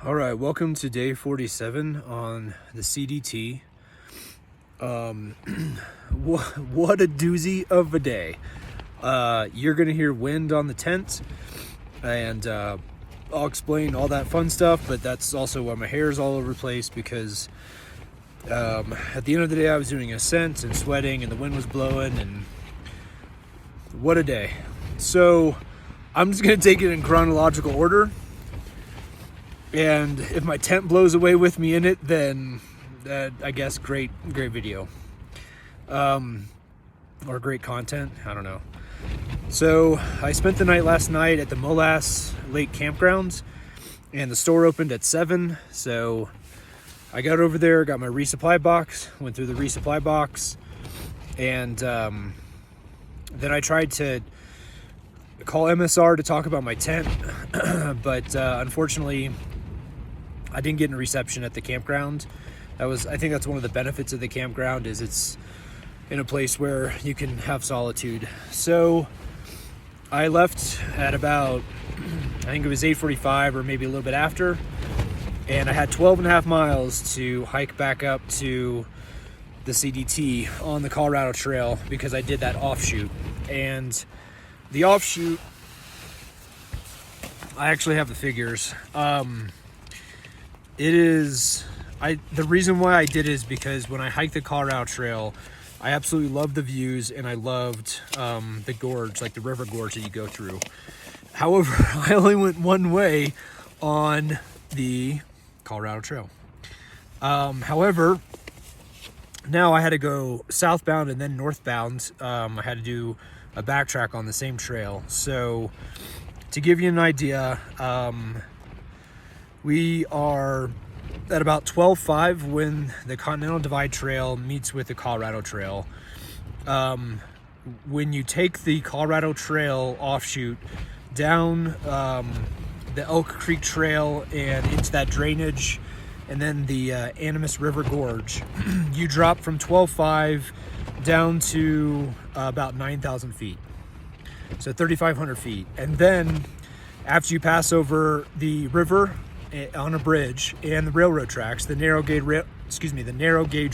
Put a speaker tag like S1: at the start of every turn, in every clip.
S1: All right, welcome to day 47 on the CDT. What a doozy of a day. You're gonna hear wind on the tent, and I'll explain all that fun stuff, but that's also why my hair is all over the place because at the end of the day I was doing ascent and sweating and the wind was blowing, and what a day. So I'm just gonna take it in chronological order. And if my tent blows away with me in it, then I guess great video. Or great content, I don't know. So I spent the night last night at the Molass Lake Campgrounds, and the store opened at 7. So I got over there, got my resupply box, went through the resupply box, and then I tried to call MSR to talk about my tent, but unfortunately I didn't get a reception at the campground. I think that's one of the benefits of the campground, is it's in a place where you can have solitude. So I left at about, I think it was 8:45 or maybe a little bit after, and I had 12 and a half miles to hike back up to the CDT on the Colorado Trail because I did that offshoot. And the offshoot, I actually have the figures. The reason why I did it is because when I hiked the Colorado Trail, I absolutely loved the views, and I loved the gorge, like the river gorge that you go through. However, I only went one way on the Colorado Trail. However, now I had to go southbound and then northbound. I had to do a backtrack on the same trail. So to give you an idea, we are at about 12:05 when the Continental Divide Trail meets with the Colorado Trail. When you take the Colorado Trail offshoot down the Elk Creek Trail and into that drainage, and then the Animas River Gorge, you drop from 12:05 down to about 9,000 feet. So 3,500 feet. And then after you pass over the river on a bridge and the railroad tracks, the narrow gauge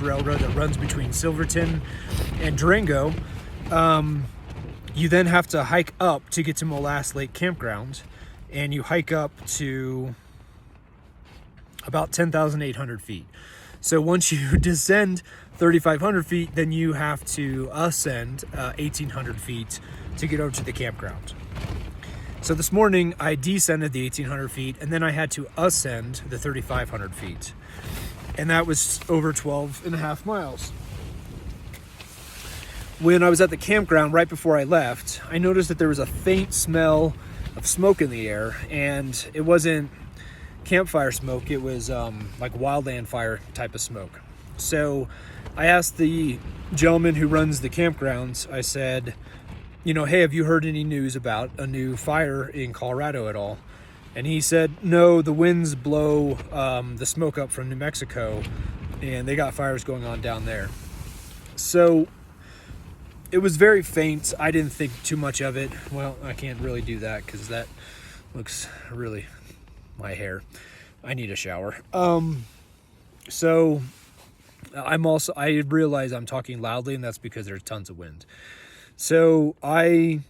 S1: railroad that runs between Silverton and Durango, you then have to hike up to get to Molass Lake Campground, and you hike up to about 10,800 feet. So once you descend 3,500 feet, then you have to ascend 1,800 feet to get over to the campground. So this morning I descended the 1,800 feet, and then I had to ascend the 3,500 feet. And that was over 12 and a half miles. When I was at the campground right before I left, I noticed that there was a faint smell of smoke in the air, and it wasn't campfire smoke, it was like wildland fire type of smoke. So I asked the gentleman who runs the campgrounds, I said, hey, have you heard any news about a new fire in Colorado at all? And he said, no, the winds blow the smoke up from New Mexico, and they got fires going on down there. So it was very faint. I didn't think too much of it. Well, I can't really do that because that looks really, my hair. I need a shower. So I realize I'm talking loudly, and that's because there's tons of wind. So I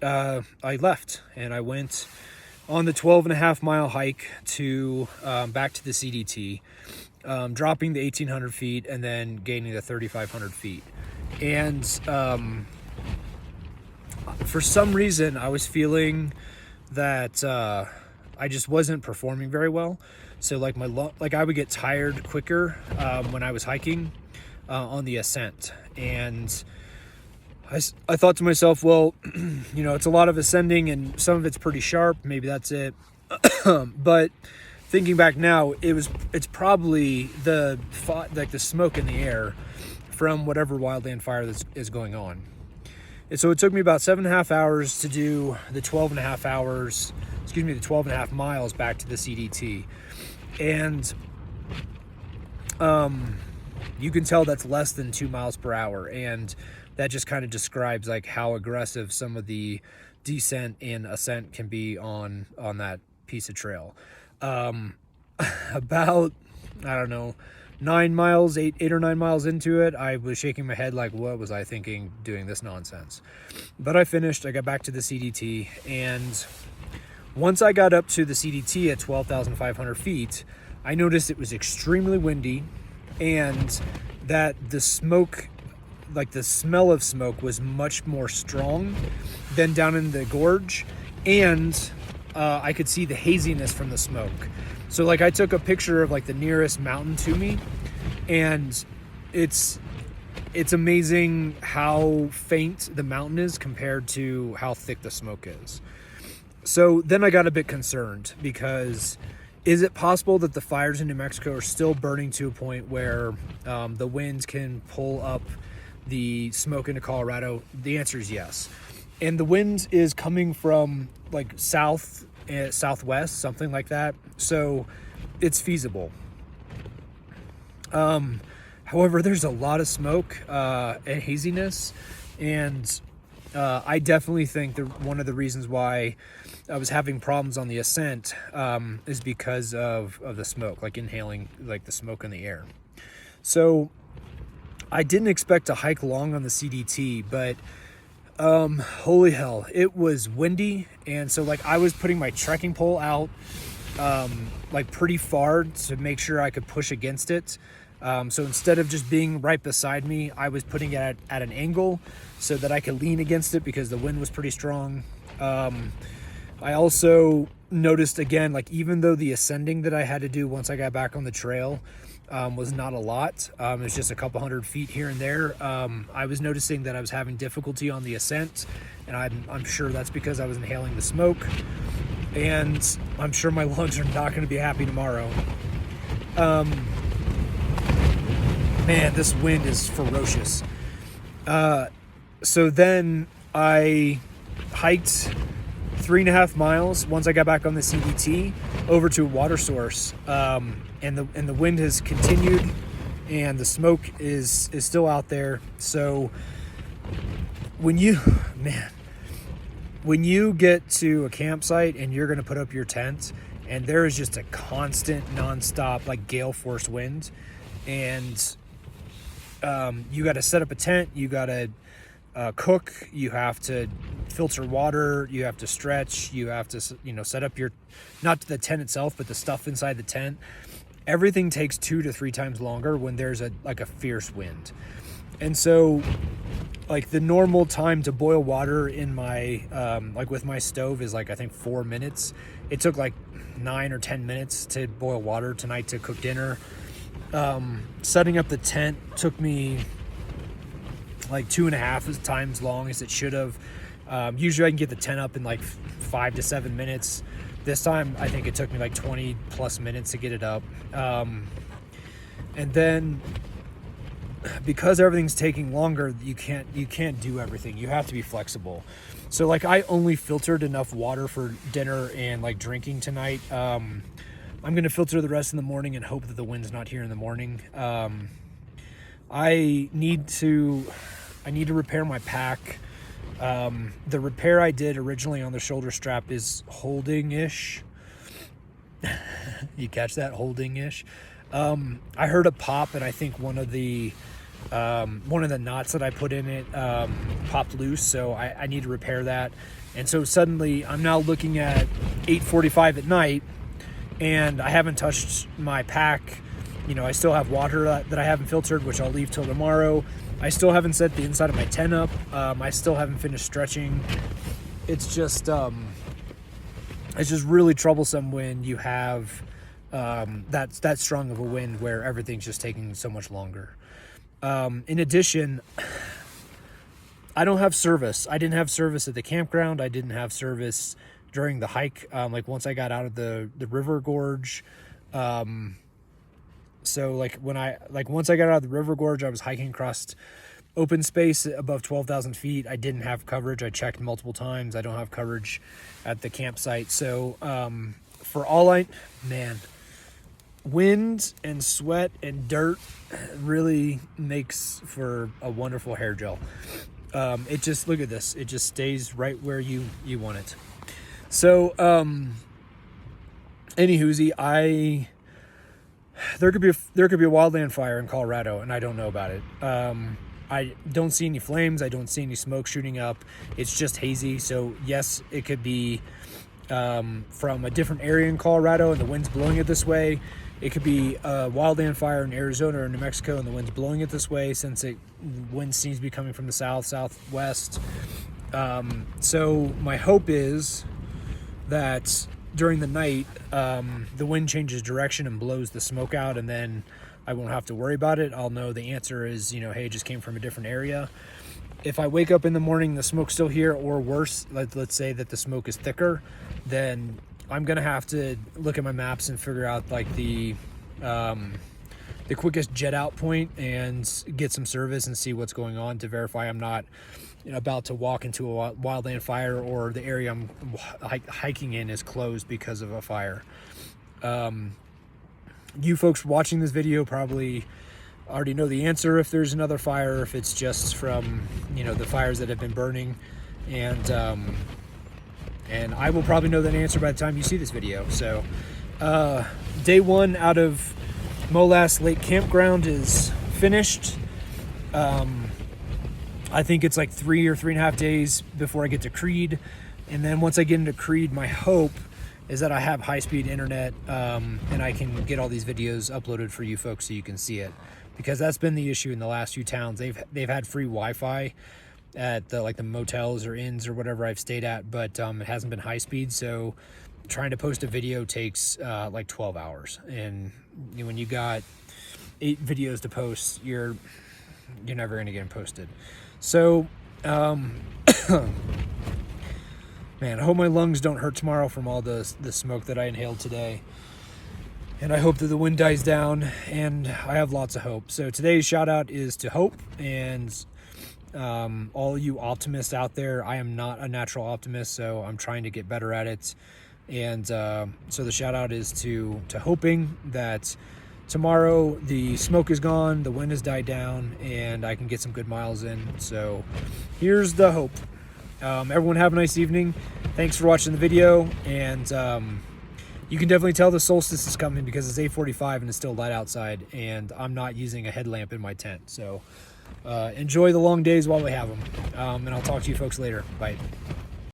S1: left, and I went on the 12 and a half mile hike to back to the CDT, dropping the 1,800 feet and then gaining the 3,500 feet. And for some reason, I was feeling that I just wasn't performing very well. So like I would get tired quicker when I was hiking on the ascent. And I thought to myself, well, it's a lot of ascending and some of it's pretty sharp. Maybe that's it. But thinking back now, it's probably the smoke in the air from whatever wildland fire that is going on. And so it took me about 7.5 hours to do the 12 and a half miles back to the CDT. And you can tell that's less than 2 miles per hour. And that just kind of describes like how aggressive some of the descent and ascent can be on that piece of trail. about, I don't know, 9 miles, eight or 9 miles into it, I was shaking my head like, what was I thinking doing this nonsense? But I finished. I got back to the CDT, and once I got up to the CDT at 12,500 feet, I noticed it was extremely windy, and that the smoke, like the smell of smoke, was much more strong than down in the gorge, and I could see the haziness from the smoke. So like I took a picture of like the nearest mountain to me, and it's amazing how faint the mountain is compared to how thick the smoke is. So then I got a bit concerned, because is it possible that the fires in New Mexico are still burning to a point where the winds can pull up the smoke into Colorado? The answer is yes. And the wind is coming from like southwest, something like that. So it's feasible. However, there's a lot of smoke and haziness, and I definitely think that one of the reasons why I was having problems on the ascent is because of the smoke, like inhaling like the smoke in the air. So I didn't expect to hike long on the CDT, but holy hell, it was windy. And so like I was putting my trekking pole out like pretty far to make sure I could push against it. So instead of just being right beside me, I was putting it at an angle so that I could lean against it because the wind was pretty strong. I also noticed, again, like even though the ascending that I had to do once I got back on the trail was not a lot, it was just a couple hundred feet here and there, I was noticing that I was having difficulty on the ascent, and I'm sure that's because I was inhaling the smoke, and I'm sure my lungs are not going to be happy tomorrow. Man, this wind is ferocious. So then I hiked 3.5 miles once I got back on the CDT over to a water source, and the wind has continued, and the smoke is still out there. So when you get to a campsite and you're going to put up your tent, and there is just a constant nonstop like gale force wind, and you got to set up a tent, you got to cook, you have to filter water, you have to stretch, you have to, set up your, not the tent itself, but the stuff inside the tent. Everything takes 2 to 3 times longer when there's a fierce wind. And so like the normal time to boil water in my, like with my stove is like, I think 4 minutes. It took like 9 or 10 minutes to boil water tonight to cook dinner. Setting up the tent took me like 2.5 times long as it should have. Usually I can get the tent up in like 5 to 7 minutes. This time I think it took me like 20 plus minutes to get it up. And then because everything's taking longer, you can't do everything. You have to be flexible. So like I only filtered enough water for dinner and like drinking tonight. I'm going to filter the rest in the morning and hope that the wind's not here in the morning. I need to repair my pack. The repair I did originally on the shoulder strap is holding-ish. You catch that? Holding-ish. I heard a pop, and I think one of the knots that I put in it popped loose, so I need to repair that. And so suddenly I'm now looking at 8:45 at night, and I haven't touched my pack. I still have water that I haven't filtered, which I'll leave till tomorrow. I still haven't set the inside of my tent up. I still haven't finished stretching. It's just really troublesome when you have that strong of a wind where everything's just taking so much longer. In addition, I don't have service. I didn't have service at the campground. I didn't have service during the hike. Like once I got out of the river gorge. So once I got out of the river gorge, I was hiking across open space above 12,000 feet. I didn't have coverage. I checked multiple times. I don't have coverage at the campsite. So, wind and sweat and dirt really makes for a wonderful hair gel. It just, look at this. It just stays right where you want it. So, anywhoozy, there could be a wildland fire in Colorado, and I don't know about it. I don't see any flames. I don't see any smoke shooting up. It's just hazy. So yes, it could be from a different area in Colorado, and the wind's blowing it this way. It could be a wildland fire in Arizona or New Mexico, and the wind's blowing it this way, since wind seems to be coming from the southwest. So my hope is that during the night, the wind changes direction and blows the smoke out, and then I won't have to worry about it. I'll know the answer is, hey, it just came from a different area. If I wake up in the morning, the smoke's still here, or worse, let's say that the smoke is thicker, then I'm gonna have to look at my maps and figure out like the quickest jet out point and get some service and see what's going on to verify I'm not about to walk into a wildland fire, or the area I'm hiking in is closed because of a fire. You folks watching this video probably already know the answer if there's another fire, if it's just from the fires that have been burning, and I will probably know that answer by the time you see this video. So day one out of Molass Lake Campground is finished. I think it's like 3 or 3.5 days before I get to Creed, and then once I get into Creed, my hope is that I have high-speed internet, and I can get all these videos uploaded for you folks so you can see it, because that's been the issue in the last few towns. They've had free Wi-Fi at the motels or inns or whatever I've stayed at, but it hasn't been high speed. So trying to post a video takes like 12 hours, and when you got 8 videos to post, you're never going to get them posted. So man, I hope my lungs don't hurt tomorrow from all the smoke that I inhaled today. And I hope that the wind dies down, and I have lots of hope. So today's shout out is to hope, and all you optimists out there. I am not a natural optimist, so I'm trying to get better at it. And so the shout out is to hoping that tomorrow the smoke is gone, the wind has died down, and I can get some good miles in. So here's the hope. Everyone have a nice evening. Thanks for watching the video, and you can definitely tell the solstice is coming because it's 8:45 and it's still light outside, and I'm not using a headlamp in my tent. So enjoy the long days while we have them, and I'll talk to you folks later. Bye.